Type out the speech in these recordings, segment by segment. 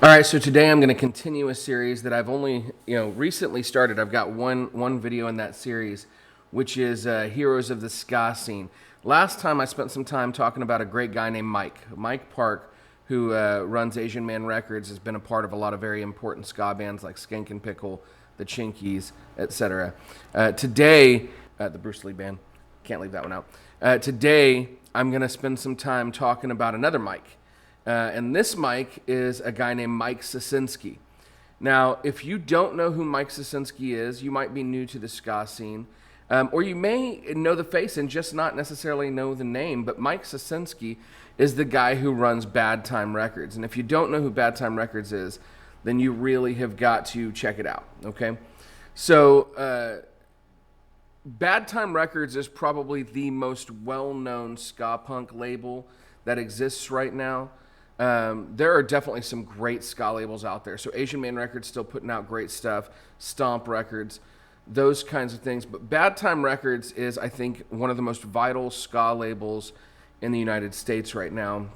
All right, so today I'm going to continue a series that I've only, recently started. I've got one video in that series, which is Heroes of the Ska Scene. Last time I spent some time talking about a great guy named Mike Park, who runs Asian Man Records, has been a part of a lot of very important ska bands like Skank and Pickle, the Chinkies, etc. Today, the Bruce Lee band, can't leave that one out. Today, I'm going to spend some time talking about another Mike. And this Mike is a guy named Mike Sosinski. Now, if you don't know who Mike Sosinski is, you might be new to the ska scene. Or you may know the face and just not necessarily know the name, but Mike Sosinski is the guy who runs Bad Time Records. And if you don't know who Bad Time Records is, then you really have got to check it out, okay? So, Bad Time Records is probably the most well-known ska punk label that exists right now. There are definitely some great ska labels out there. So Asian Man Records still putting out great stuff, Stomp Records, those kinds of things. But Bad Time Records is, I think, one of the most vital ska labels in the United States right now.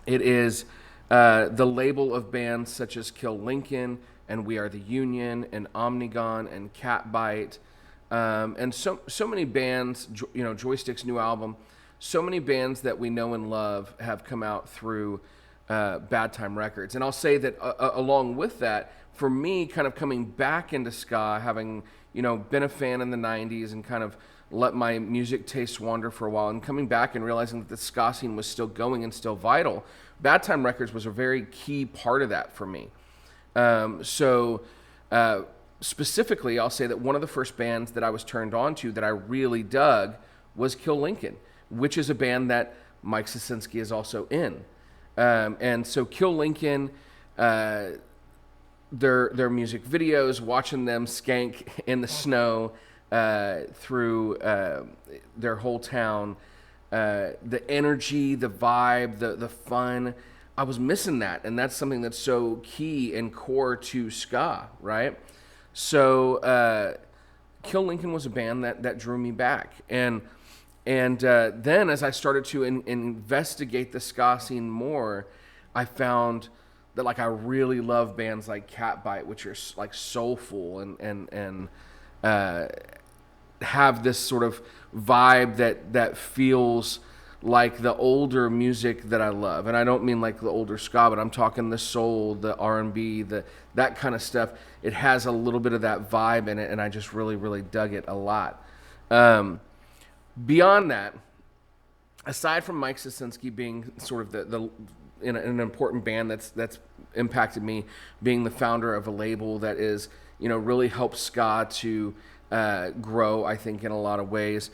It is the label of bands such as Kill Lincoln and We Are the Union and Omnigon and Catbite, and so many bands. Joystick's new album. So many bands that we know and love have come out through Bad Time Records. And I'll say that along with that, for me, kind of coming back into ska, having, been a fan in the 90s and kind of let my music taste wander for a while, and coming back and realizing that the ska scene was still going and still vital, Bad Time Records was a very key part of that for me. Specifically, I'll say that one of the first bands that I was turned on to that I really dug was Kill Lincoln, which is a band that Mike Sosinski is also in. And so Kill Lincoln, their music videos, watching them skank in the snow through their whole town, the energy, the vibe, the fun, I was missing that. And that's something that's so key and core to ska, right? So Kill Lincoln was a band that drew me back. And then as I started to investigate the ska scene more, I found that I really love bands like Catbite, which are soulful and have this sort of vibe that feels like the older music that I love. And I don't mean like the older ska, but I'm talking the soul, the R&B, that kind of stuff. It has a little bit of that vibe in it, and I just really, really dug it a lot. Beyond that, aside from Mike Sosinski being sort of the in an important band that's impacted me, being the founder of a label that is really helped ska to grow, I think, in a lot of ways,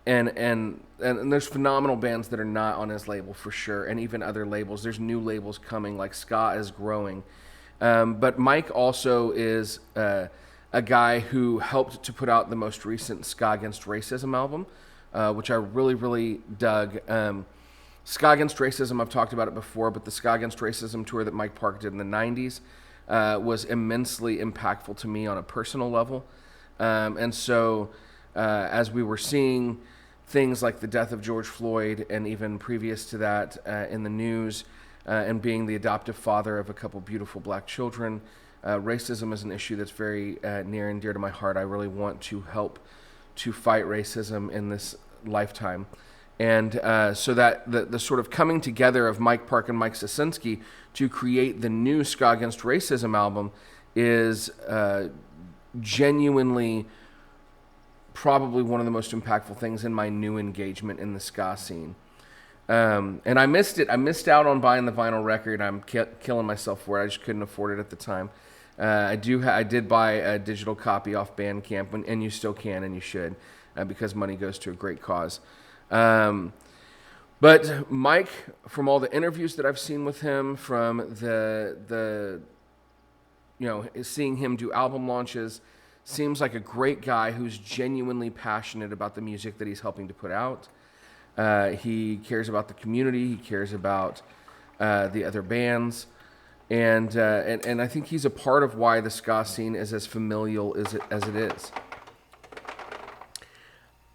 and there's phenomenal bands that are not on his label for sure, and even other labels. There's new labels coming, like ska is growing, but Mike also is a guy who helped to put out the most recent Ska Against Racism album. Which I really, really dug. Ska Against Racism, I've talked about it before, but the Ska Against Racism tour that Mike Park did in the 90s was immensely impactful to me on a personal level. And so as we were seeing things like the death of George Floyd, and even previous to that in the news, and being the adoptive father of a couple beautiful black children, racism is an issue that's very near and dear to my heart. I really want to help to fight racism in this lifetime. And so that the sort of coming together of Mike Park and Mike Sosinski to create the new Ska Against Racism album is genuinely probably one of the most impactful things in my new engagement in the ska scene. And I missed it. I missed out on buying the vinyl record. I'm killing myself for it. I just couldn't afford it at the time. I did buy a digital copy off Bandcamp, and you still can, and you should, because money goes to a great cause. But Mike, from all the interviews that I've seen with him, from the seeing him do album launches, seems like a great guy who's genuinely passionate about the music that he's helping to put out. He cares about the community. He cares about the other bands. And I think he's a part of why the ska scene is as familial as it is.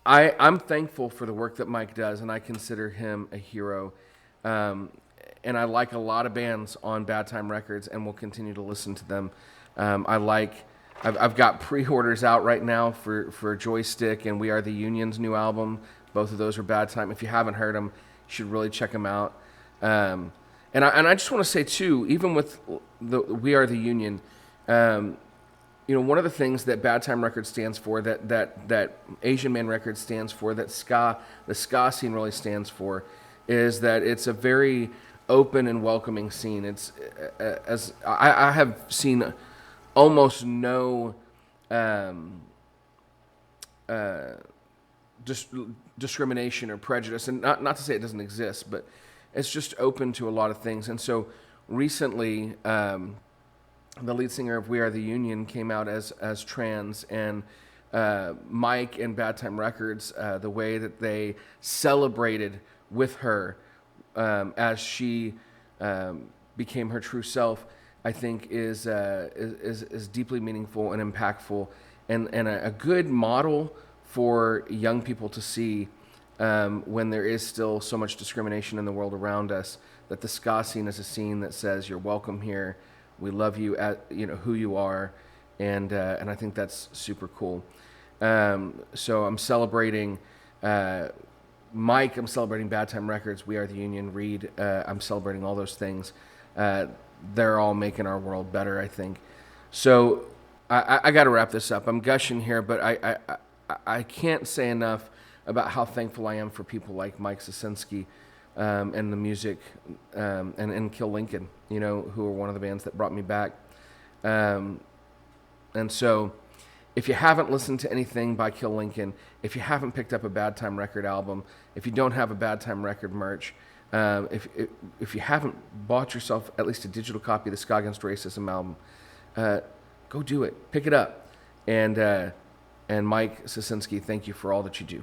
I'm thankful for the work that Mike does, and I consider him a hero. and I like a lot of bands on Bad Time Records, and will continue to listen to them. I've got pre-orders out right now for Joystick and We Are the Union's new album. Both of those are Bad Time. If you haven't heard them, you should really check them out. And I just want to say too, even with the We Are the Union, one of the things that Bad Time Records stands for, that Asian Man Records stands for, that the ska scene really stands for, is that it's a very open and welcoming scene. It's as I have seen almost no discrimination or prejudice, and not to say it doesn't exist, but it's just open to a lot of things. And so recently, the lead singer of We Are the Union came out as trans, and Mike and Bad Time Records, the way that they celebrated with her as she became her true self, I think is deeply meaningful and impactful, and a good model for young people to see when there is still so much discrimination in the world around us. That the ska scene is a scene that says you're welcome here, we love you at who you are, and I think that's super cool. So I'm celebrating Mike. I'm celebrating Bad Time Records, We Are the Union, Reed. I'm celebrating all those things. They're all making our world better, I think. So I got to wrap this up. I'm gushing here, but I can't say enough about how thankful I am for people like Mike Sosinski and the music and Kill Lincoln, who are one of the bands that brought me back. And so if you haven't listened to anything by Kill Lincoln, if you haven't picked up a Bad Time Record album, if you don't have a Bad Time Record merch, if you haven't bought yourself at least a digital copy of the Ska Against Racism album, go do it. Pick it up. And Mike Sosinski, thank you for all that you do.